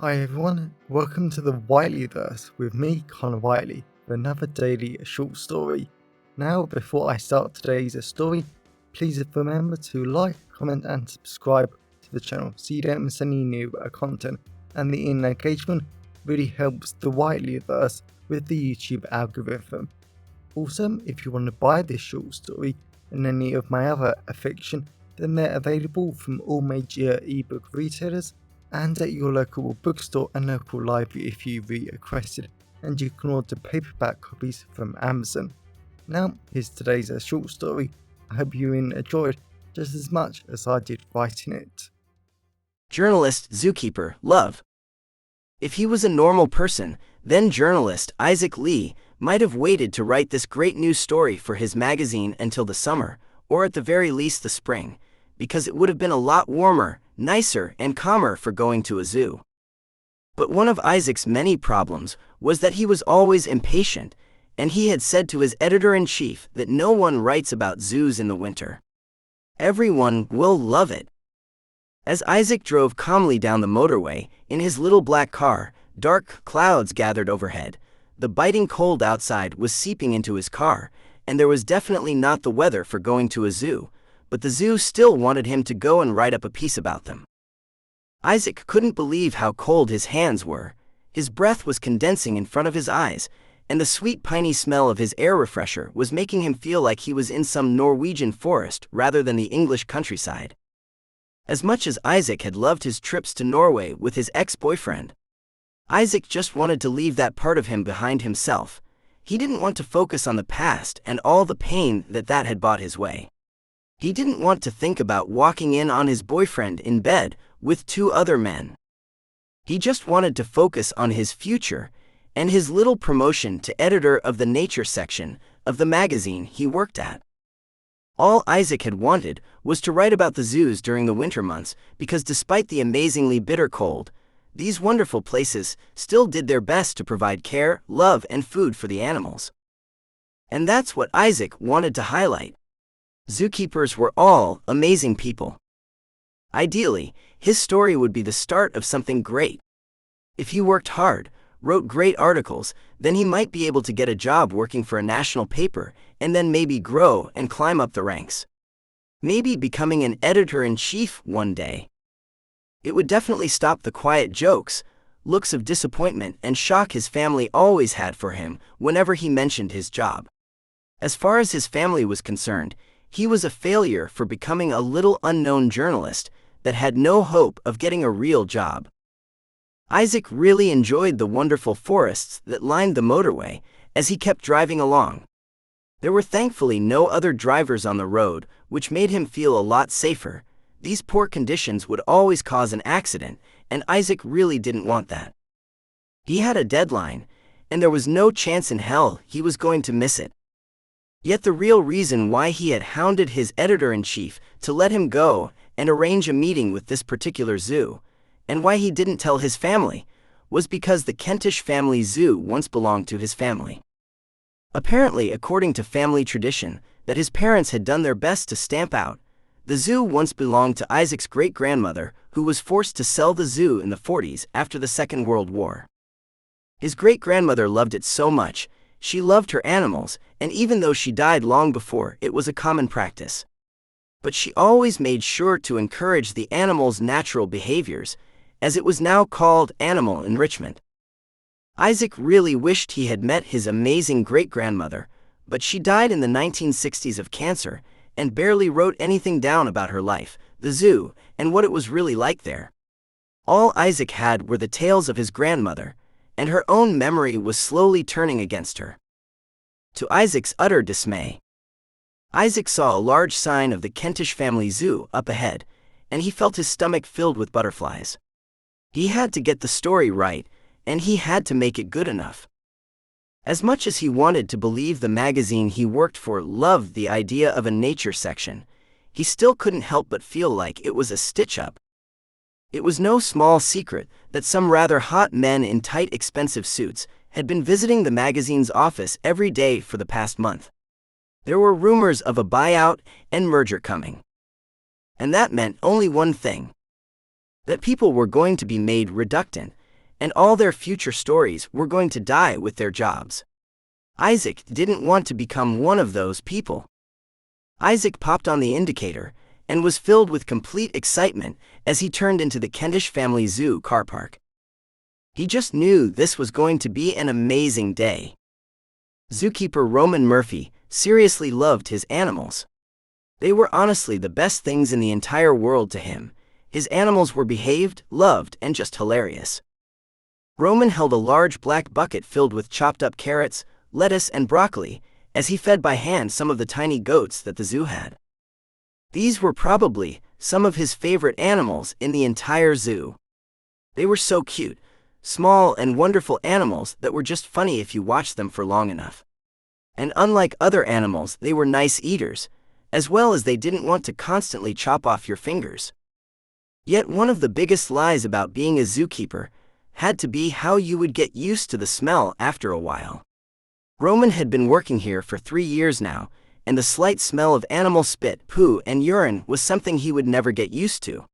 Hi everyone, welcome to the Whiteleyverse with me, Connor Whiteley, for another daily short story. Now, before I start today's story, please remember to like, comment and subscribe to the channel so you don't miss any new content, and the engagement really helps the Whiteleyverse with the YouTube algorithm. Also, if you want to buy this short story and any of my other fiction, then they're available from all major ebook retailers and at your local bookstore and local library if you requested, and you can order paperback copies from Amazon. Now, here's today's short story. I hope you enjoyed just as much as I did writing it. Journalist Zookeeper Love. If he was a normal person, then journalist Isaac Lee might have waited to write this great news story for his magazine until the summer, or at the very least the spring, because it would have been a lot warmer, nicer, and calmer for going to a zoo. But one of Isaac's many problems was that he was always impatient, and he had said to his editor-in-chief that no one writes about zoos in the winter. Everyone will love it. As Isaac drove calmly down the motorway in his little black car, dark clouds gathered overhead. The biting cold outside was seeping into his car, and there was definitely not the weather for going to a zoo, but the zoo still wanted him to go and write up a piece about them. Isaac couldn't believe how cold his hands were. His breath was condensing in front of his eyes, and the sweet piney smell of his air refresher was making him feel like he was in some Norwegian forest rather than the English countryside. As much as Isaac had loved his trips to Norway with his ex-boyfriend, Isaac just wanted to leave that part of him behind himself. He didn't want to focus on the past and all the pain that had brought his way. He didn't want to think about walking in on his boyfriend in bed with two other men. He just wanted to focus on his future and his little promotion to editor of the nature section of the magazine he worked at. All Isaac had wanted was to write about the zoos during the winter months, because despite the amazingly bitter cold, these wonderful places still did their best to provide care, love, and food for the animals. And that's what Isaac wanted to highlight. Zookeepers were all amazing people. Ideally, his story would be the start of something great. If he worked hard, wrote great articles, then he might be able to get a job working for a national paper, and then maybe grow and climb up the ranks. Maybe becoming an editor-in-chief one day. It would definitely stop the quiet jokes, looks of disappointment and shock his family always had for him whenever he mentioned his job. As far as his family was concerned, he was a failure for becoming a little unknown journalist that had no hope of getting a real job. Isaac really enjoyed the wonderful forests that lined the motorway as he kept driving along. There were thankfully no other drivers on the road, which made him feel a lot safer. These poor conditions would always cause an accident, and Isaac really didn't want that. He had a deadline, and there was no chance in hell he was going to miss it. Yet the real reason why he had hounded his editor-in-chief to let him go and arrange a meeting with this particular zoo, and why he didn't tell his family, was because the Kentish family zoo once belonged to his family. Apparently, according to family tradition that his parents had done their best to stamp out, the zoo once belonged to Isaac's great-grandmother, who was forced to sell the zoo in the 40s after the Second World War. His great-grandmother loved it so much, she loved her animals, and even though she died long before, it was a common practice. But she always made sure to encourage the animals' natural behaviors, as it was now called animal enrichment. Isaac really wished he had met his amazing great-grandmother, but she died in the 1960s of cancer, and barely wrote anything down about her life, the zoo, and what it was really like there. All Isaac had were the tales of his grandmother, and her own memory was slowly turning against her. To Isaac's utter dismay, Isaac saw a large sign of the Kentish family zoo up ahead, and he felt his stomach filled with butterflies. He had to get the story right, and he had to make it good enough. As much as he wanted to believe the magazine he worked for loved the idea of a nature section, he still couldn't help but feel like it was a stitch-up. It was no small secret that some rather hot men in tight, expensive suits had been visiting the magazine's office every day for the past month. There were rumors of a buyout and merger coming. And that meant only one thing: that people were going to be made redundant, and all their future stories were going to die with their jobs. Isaac didn't want to become one of those people. Isaac popped on the indicator and was filled with complete excitement as he turned into the Kentish family zoo car park. He just knew this was going to be an amazing day. Zookeeper Roman Murphy seriously loved his animals. They were honestly the best things in the entire world to him. His animals were behaved, loved, and just hilarious. Roman held a large black bucket filled with chopped up carrots, lettuce, and broccoli as he fed by hand some of the tiny goats that the zoo had. These were probably some of his favorite animals in the entire zoo. They were so cute, small and wonderful animals that were just funny if you watched them for long enough. And unlike other animals, they were nice eaters, as well as they didn't want to constantly chop off your fingers. Yet one of the biggest lies about being a zookeeper had to be how you would get used to the smell after a while. Roman had been working here for 3 years now, and the slight smell of animal spit, poo, and urine was something he would never get used to.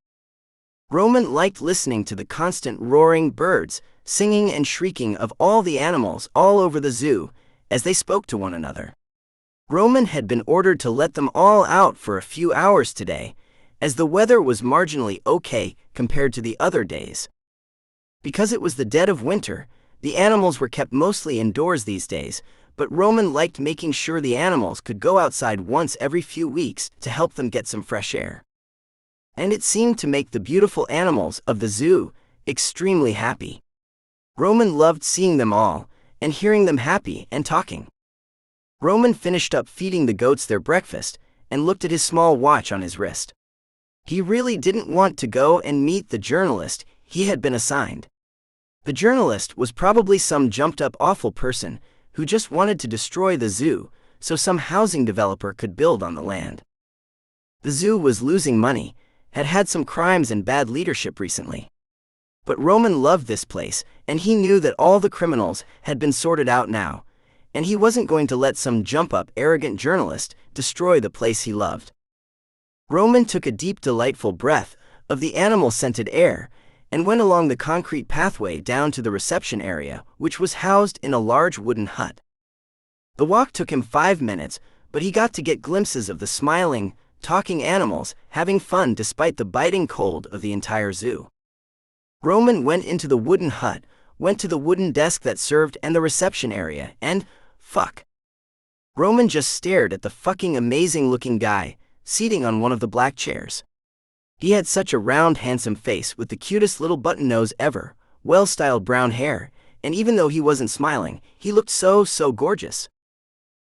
Roman liked listening to the constant roaring, birds, singing and shrieking of all the animals all over the zoo as they spoke to one another. Roman had been ordered to let them all out for a few hours today, as the weather was marginally okay compared to the other days. Because it was the dead of winter, the animals were kept mostly indoors these days, but Roman liked making sure the animals could go outside once every few weeks to help them get some fresh air. And it seemed to make the beautiful animals of the zoo extremely happy. Roman loved seeing them all and hearing them happy and talking. Roman finished up feeding the goats their breakfast and looked at his small watch on his wrist. He really didn't want to go and meet the journalist he had been assigned. The journalist was probably some jumped-up awful person who just wanted to destroy the zoo so some housing developer could build on the land. The zoo was losing money, had had some crimes and bad leadership recently. But Roman loved this place, and he knew that all the criminals had been sorted out now, and he wasn't going to let some jump-up arrogant journalist destroy the place he loved. Roman took a deep, delightful breath of the animal-scented air and went along the concrete pathway down to the reception area, which was housed in a large wooden hut. The walk took him 5 minutes, but he got to get glimpses of the smiling, talking animals having fun despite the biting cold of the entire zoo. Roman went into the wooden hut, went to the wooden desk that served and the reception area, and, fuck. Roman just stared at the fucking amazing-looking guy seating on one of the black chairs. He had such a round, handsome face with the cutest little button nose ever, well-styled brown hair, and even though he wasn't smiling, he looked so gorgeous.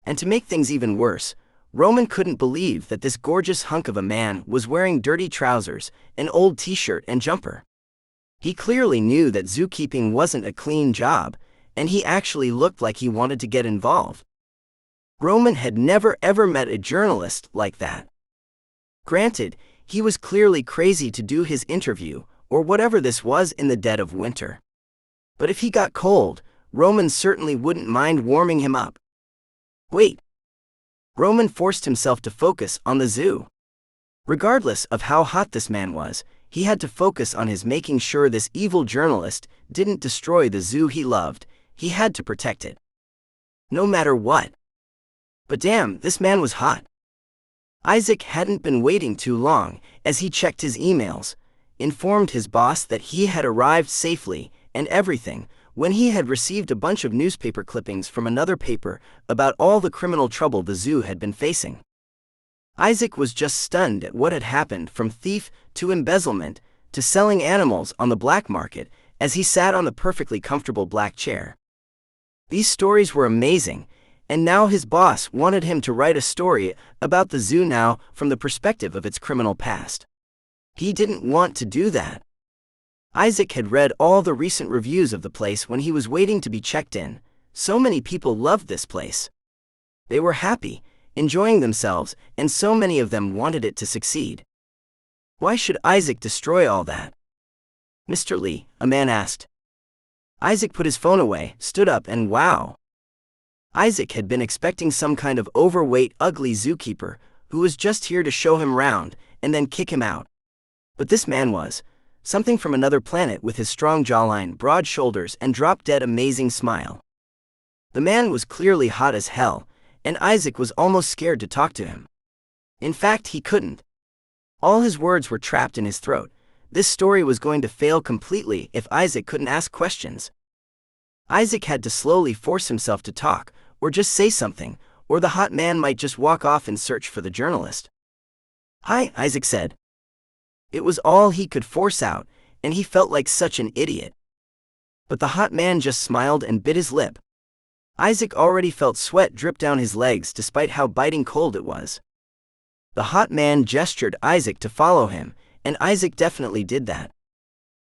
And to make things even worse, Roman couldn't believe that this gorgeous hunk of a man was wearing dirty trousers, an old t-shirt and jumper. He clearly knew that zookeeping wasn't a clean job, and he actually looked like he wanted to get involved. Roman had never ever met a journalist like that. Granted, he was clearly crazy to do his interview, or whatever this was in the dead of winter. But if he got cold, Roman certainly wouldn't mind warming him up. Wait. Roman forced himself to focus on the zoo. Regardless of how hot this man was, he had to focus on his making sure this evil journalist didn't destroy the zoo he loved. He had to protect it. No matter what. But damn, this man was hot. Isaac hadn't been waiting too long as he checked his emails, informed his boss that he had arrived safely and everything, when he had received a bunch of newspaper clippings from another paper about all the criminal trouble the zoo had been facing. Isaac was just stunned at what had happened, from thief to embezzlement to selling animals on the black market, as he sat on the perfectly comfortable black chair. These stories were amazing, and now his boss wanted him to write a story about the zoo now from the perspective of its criminal past. He didn't want to do that. Isaac had read all the recent reviews of the place when he was waiting to be checked in. So many people loved this place. They were happy, enjoying themselves, and so many of them wanted it to succeed. Why should Isaac destroy all that? Mr. Lee, a man asked. Isaac put his phone away, stood up, and wow. Isaac had been expecting some kind of overweight, ugly zookeeper who was just here to show him round and then kick him out. But this man was something from another planet with his strong jawline, broad shoulders, and drop-dead amazing smile. The man was clearly hot as hell, and Isaac was almost scared to talk to him. In fact, he couldn't. All his words were trapped in his throat. This story was going to fail completely if Isaac couldn't ask questions. Isaac had to slowly force himself to talk, or just say something, or the hot man might just walk off and search for the journalist. "Hi," Isaac said. It was all he could force out, and he felt like such an idiot. But the hot man just smiled and bit his lip. Isaac already felt sweat drip down his legs despite how biting cold it was. The hot man gestured Isaac to follow him, and Isaac definitely did that.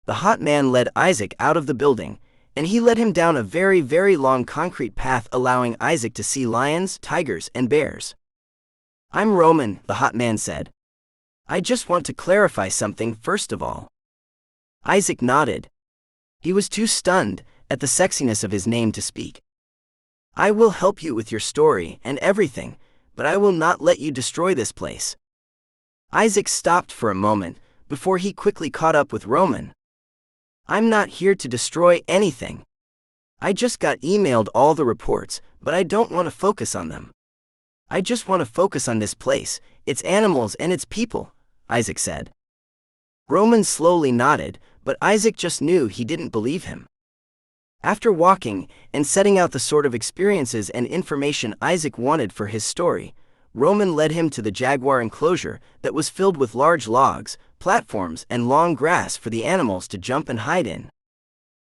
The hot man led Isaac out of the building, and he led him down a very, very long concrete path, allowing Isaac to see lions, tigers, and bears. "I'm Roman," the hot man said. "I just want to clarify something first of all." Isaac nodded. He was too stunned at the sexiness of his name to speak. "I will help you with your story and everything, but I will not let you destroy this place." Isaac stopped for a moment before he quickly caught up with Roman. "I'm not here to destroy anything. I just got emailed all the reports, but I don't want to focus on them. I just want to focus on this place, its animals and its people," Isaac said. Roman slowly nodded, but Isaac just knew he didn't believe him. After walking and setting out the sort of experiences and information Isaac wanted for his story, Roman led him to the jaguar enclosure that was filled with large logs, platforms, and long grass for the animals to jump and hide in.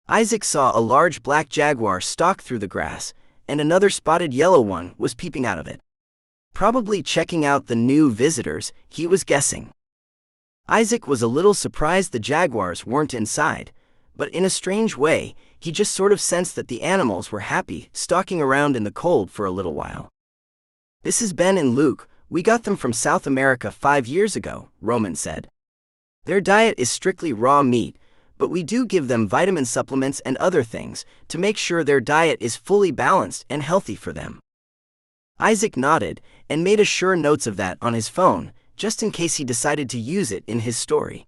Isaac saw a large black jaguar stalk through the grass, and another spotted yellow one was peeping out of it. Probably checking out the new visitors, he was guessing. Isaac was a little surprised the jaguars weren't inside, but in a strange way, he just sort of sensed that the animals were happy stalking around in the cold for a little while. "This is Ben and Luke. We got them from South America 5 years ago," Roman said. "Their diet is strictly raw meat, but we do give them vitamin supplements and other things to make sure their diet is fully balanced and healthy for them." Isaac nodded and made sure notes of that on his phone, just in case he decided to use it in his story.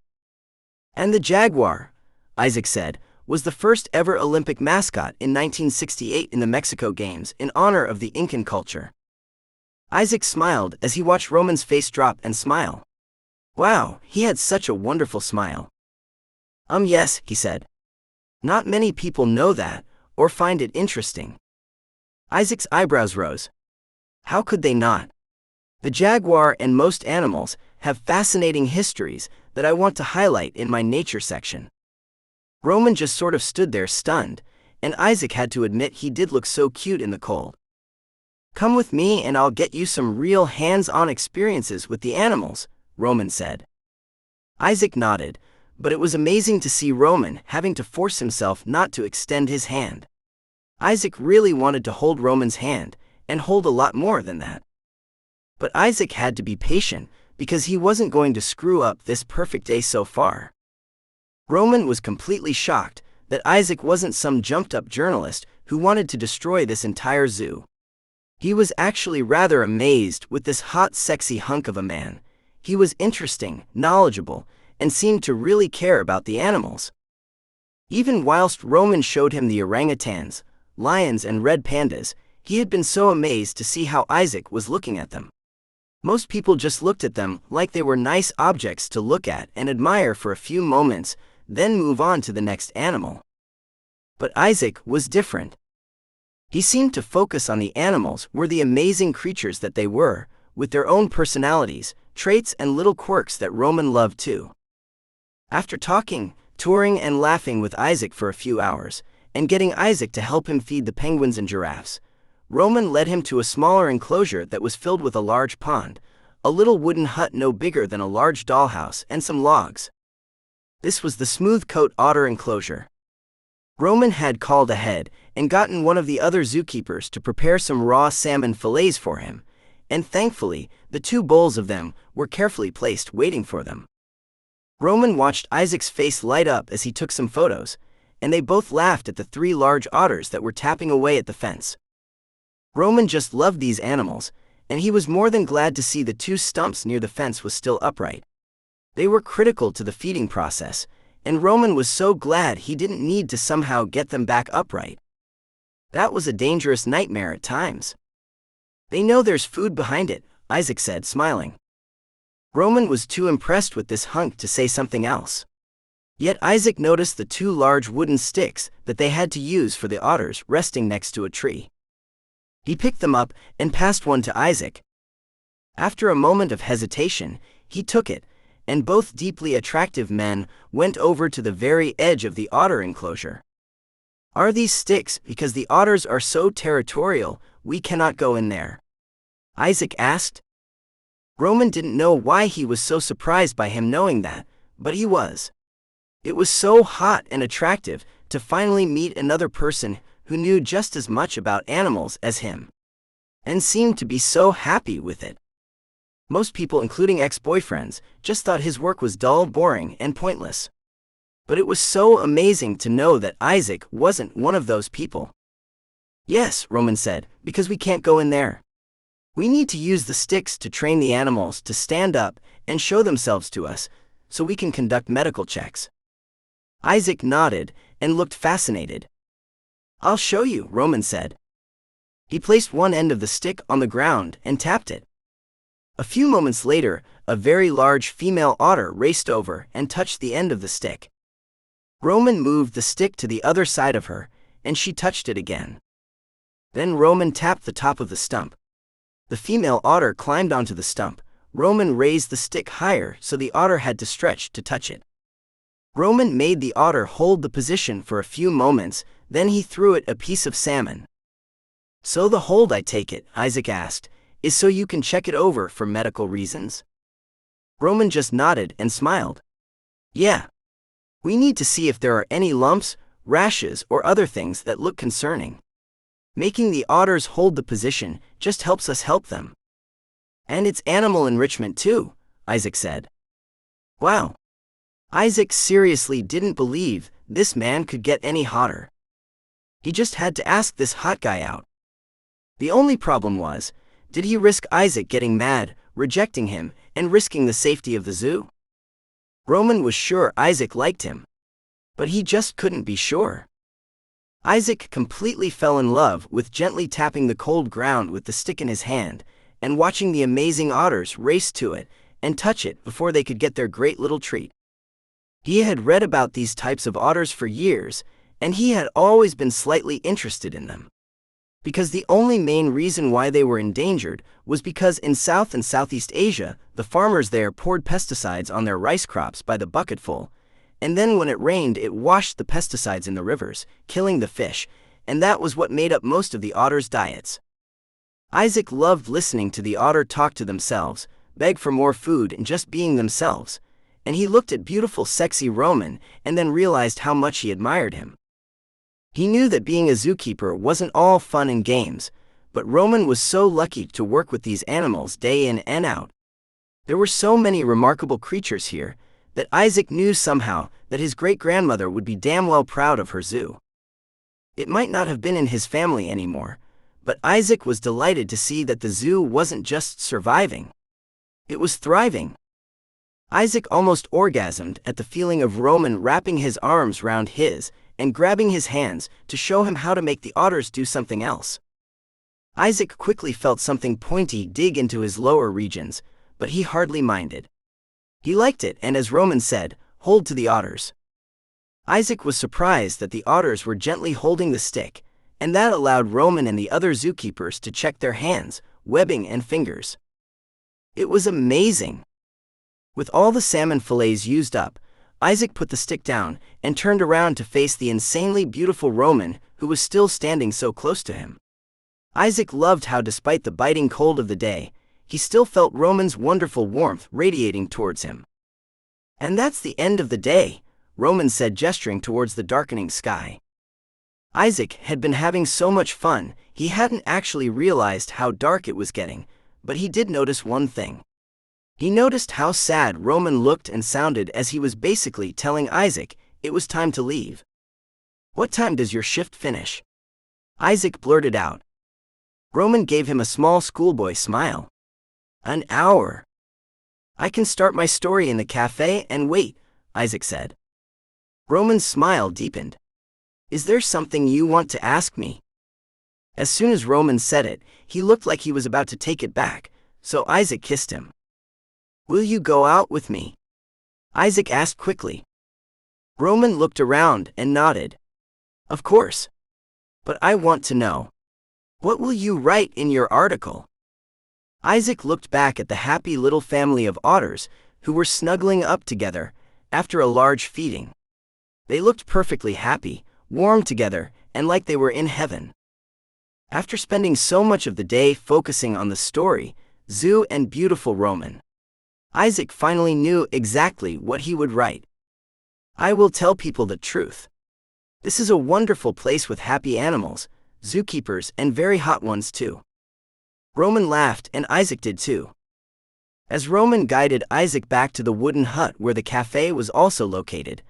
"And the jaguar," Isaac said, "was the first ever Olympic mascot in 1968 in the Mexico Games in honor of the Incan culture." Isaac smiled as he watched Roman's face drop and smile. Wow, he had such a wonderful smile. Yes," he said. "Not many people know that, or find it interesting." Isaac's eyebrows rose. How could they not? The jaguar and most animals have fascinating histories that I want to highlight in my nature section. Roman just sort of stood there stunned, and Isaac had to admit he did look so cute in the cold. "Come with me and I'll get you some real hands-on experiences with the animals," Roman said. Isaac nodded, but it was amazing to see Roman having to force himself not to extend his hand. Isaac really wanted to hold Roman's hand, and hold a lot more than that. But Isaac had to be patient, because he wasn't going to screw up this perfect day so far. Roman was completely shocked that Isaac wasn't some jumped-up journalist who wanted to destroy this entire zoo. He was actually rather amazed with this hot, sexy hunk of a man. He was interesting, knowledgeable, and seemed to really care about the animals. Even whilst Roman showed him the orangutans, lions, and red pandas, he had been so amazed to see how Isaac was looking at them. Most people just looked at them like they were nice objects to look at and admire for a few moments, then move on to the next animal. But Isaac was different. He seemed to focus on the animals were the amazing creatures that they were, with their own personalities, traits, and little quirks that Roman loved too. After talking, touring, and laughing with Isaac for a few hours, and getting Isaac to help him feed the penguins and giraffes, Roman led him to a smaller enclosure that was filled with a large pond, a little wooden hut no bigger than a large dollhouse, and some logs. This was the smooth-coat otter enclosure. Roman had called ahead and gotten one of the other zookeepers to prepare some raw salmon fillets for him, and thankfully, the 2 bowls of them were carefully placed waiting for them. Roman watched Isaac's face light up as he took some photos, and they both laughed at the 3 large otters that were tapping away at the fence. Roman just loved these animals, and he was more than glad to see the 2 stumps near the fence was still upright. They were critical to the feeding process, and Roman was so glad he didn't need to somehow get them back upright. That was a dangerous nightmare at times. They know there's food behind it, Isaac said, smiling. Roman was too impressed with this hunk to say something else. Yet Isaac noticed the two large wooden sticks that they had to use for the otters resting next to a tree. He picked them up and passed one to Isaac. After a moment of hesitation, he took it, and both deeply attractive men went over to the very edge of the otter enclosure. Are these sticks because the otters are so territorial, we cannot go in there? Isaac asked. Roman didn't know why he was so surprised by him knowing that, but he was. It was so hot and attractive to finally meet another person who knew just as much about animals as him, and seemed to be so happy with it. Most people, including ex-boyfriends, just thought his work was dull, boring, and pointless. But it was so amazing to know that Isaac wasn't one of those people. Yes, Roman said, because we can't go in there. We need to use the sticks to train the animals to stand up and show themselves to us, so we can conduct medical checks. Isaac nodded and looked fascinated. I'll show you, Roman said. He placed one end of the stick on the ground and tapped it. A few moments later, a very large female otter raced over and touched the end of the stick. Roman moved the stick to the other side of her, and she touched it again. Then Roman tapped the top of the stump. The female otter climbed onto the stump. Roman raised the stick higher so the otter had to stretch to touch it. Roman made the otter hold the position for a few moments, then he threw it a piece of salmon. So the hold, I take it, Isaac asked, is so you can check it over for medical reasons? Roman just nodded and smiled. Yeah. We need to see if there are any lumps, rashes, or other things that look concerning. Making the otters hold the position just helps us help them. And it's animal enrichment too, Isaac said. Wow. Isaac seriously didn't believe this man could get any hotter. He just had to ask this hot guy out. The only problem was, did he risk Isaac getting mad, rejecting him, and risking the safety of the zoo? Roman was sure Isaac liked him, but he just couldn't be sure. Isaac completely fell in love with gently tapping the cold ground with the stick in his hand, and watching the amazing otters race to it and touch it before they could get their great little treat. He had read about these types of otters for years, and he had always been slightly interested in them. Because the only main reason why they were endangered was because in South and Southeast Asia, the farmers there poured pesticides on their rice crops by the bucketful, and then when it rained it washed the pesticides in the rivers, killing the fish, and that was what made up most of the otters' diets. Isaac loved listening to the otter talk to themselves, beg for more food and just being themselves, and he looked at beautiful sexy Roman and then realized how much he admired him. He knew that being a zookeeper wasn't all fun and games, but Roman was so lucky to work with these animals day in and out. There were so many remarkable creatures here that Isaac knew somehow that his great-grandmother would be damn well proud of her zoo. It might not have been in his family anymore, but Isaac was delighted to see that the zoo wasn't just surviving. It was thriving. Isaac almost orgasmed at the feeling of Roman wrapping his arms round his and grabbing his hands to show him how to make the otters do something else. Isaac quickly felt something pointy dig into his lower regions, but he hardly minded. He liked it, and as Roman said, hold to the otters. Isaac was surprised that the otters were gently holding the stick, and that allowed Roman and the other zookeepers to check their hands, webbing, and fingers. It was amazing. With all the salmon fillets used up, Isaac put the stick down and turned around to face the insanely beautiful Roman, who was still standing so close to him. Isaac loved how, despite the biting cold of the day, he still felt Roman's wonderful warmth radiating towards him. And that's the end of the day, Roman said, gesturing towards the darkening sky. Isaac had been having so much fun, he hadn't actually realized how dark it was getting, but he did notice one thing. He noticed how sad Roman looked and sounded as he was basically telling Isaac it was time to leave. What time does your shift finish? Isaac blurted out. Roman gave him a small schoolboy smile. An hour. I can start my story in the cafe and wait, Isaac said. Roman's smile deepened. Is there something you want to ask me? As soon as Roman said it, he looked like he was about to take it back, so Isaac kissed him. Will you go out with me? Isaac asked quickly. Roman looked around and nodded. Of course. But I want to know. What will you write in your article? Isaac looked back at the happy little family of otters who were snuggling up together after a large feeding. They looked perfectly happy, warm together, and like they were in heaven. After spending so much of the day focusing on the story, Zoo and beautiful Roman, Isaac finally knew exactly what he would write. I will tell people the truth. This is a wonderful place with happy animals, zookeepers, and very hot ones too. Roman laughed and Isaac did too. As Roman guided Isaac back to the wooden hut where the cafe was also located,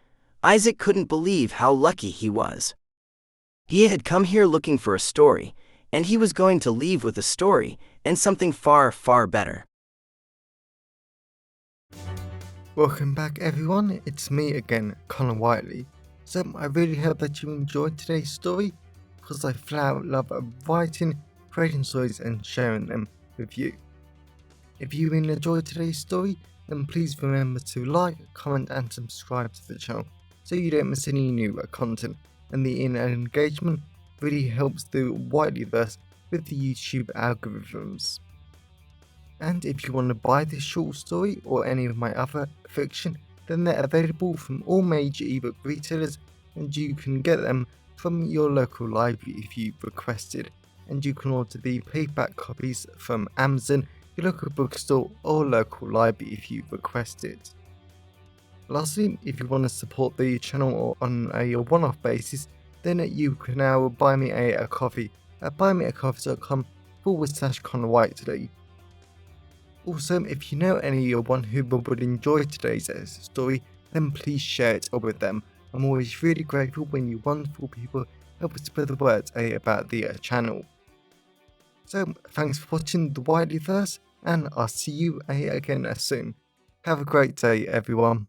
Isaac couldn't believe how lucky he was. He had come here looking for a story, and he was going to leave with a story and something far, far better. Welcome back everyone, it's me again, Connor Whiteley. So I really hope that you enjoyed today's story, because I flat out love writing, creating stories and sharing them with you. If you really enjoyed today's story, then please remember to like, comment and subscribe to the channel so you don't miss any new content, and the engagement really helps the Whiteleyverse with the YouTube algorithms. And if you want to buy this short story or any of my other fiction, then they're available from all major ebook retailers, and you can get them from your local library if you requested, and you can order the paperback copies from Amazon, your local bookstore or local library if you request it. Lastly, if you want to support the channel on a one-off basis, then you can now buy me a coffee at buymeacoffee.com/Connor Whiteley. Also, if you know anyone who would enjoy today's story, then please share it with them. I'm always really grateful when you wonderful people help spread the word about the channel. So, thanks for watching the Whiteleyverse, and I'll see you again soon. Have a great day, everyone.